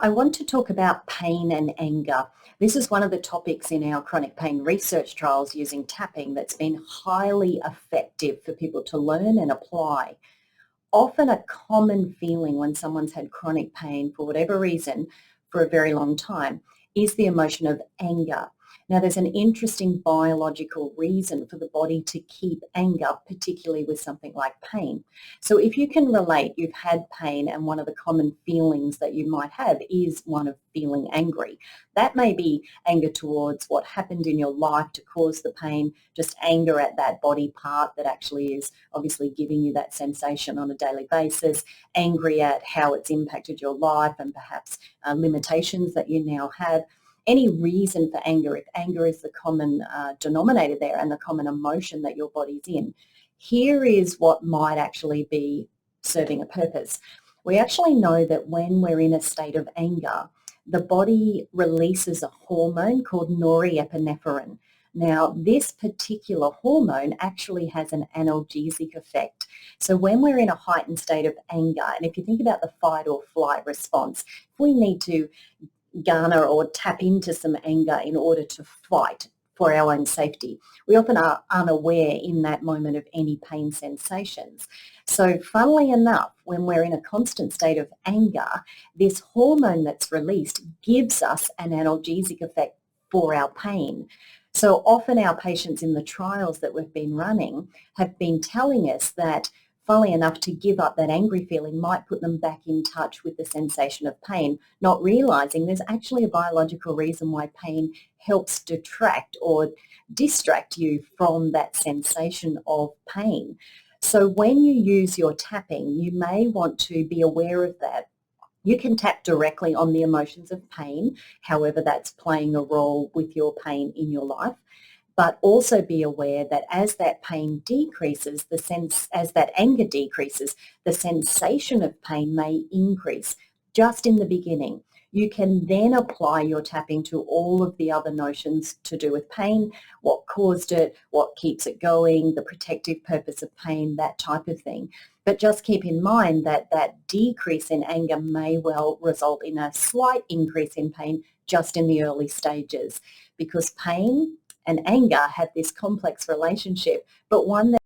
I want to talk about pain and anger. This is one of the topics in our chronic pain research trials using tapping that's been highly effective for people to learn and apply. Often a common feeling when someone's had chronic pain for whatever reason for a very long time is the emotion of anger. Now there's an interesting biological reason for the body to keep anger, particularly with something like pain. So if you can relate, you've had pain and one of the common feelings that you might have is one of feeling angry. That may be anger towards what happened in your life to cause the pain, just anger at that body part that actually is obviously giving you that sensation on a daily basis, angry at how it's impacted your life and perhaps limitations that you now have. Any reason for anger, if anger is the common denominator there and the common emotion that your body's in, here is what might actually be serving a purpose. We actually know that when we're in a state of anger, the body releases a hormone called norepinephrine. Now, this particular hormone actually has an analgesic effect. So when we're in a heightened state of anger, and if you think about the fight or flight response, if we need to garner or tap into some anger in order to fight for our own safety, we often are unaware in that moment of any pain sensations. So funnily enough, when we're in a constant state of anger, this hormone that's released gives us an analgesic effect for our pain. So often our patients in the trials that we've been running have been telling us that funnily enough, to give up that angry feeling might put them back in touch with the sensation of pain, not realizing there's actually a biological reason why pain helps detract or distract you from that sensation of pain. So when you use your tapping, you may want to be aware of that. You can tap directly on the emotions of pain, however that's playing a role with your pain in your life. But also be aware that as that pain decreases, as that anger decreases, the sensation of pain may increase just in the beginning. You can then apply your tapping to all of the other notions to do with pain, what caused it, what keeps it going, the protective purpose of pain, that type of thing. But just keep in mind that that decrease in anger may well result in a slight increase in pain just in the early stages, because pain and anger have this complex relationship, but one that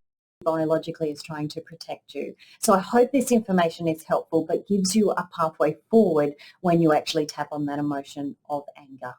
biologically is trying to protect you. So I hope this information is helpful, but gives you a pathway forward when you actually tap on that emotion of anger.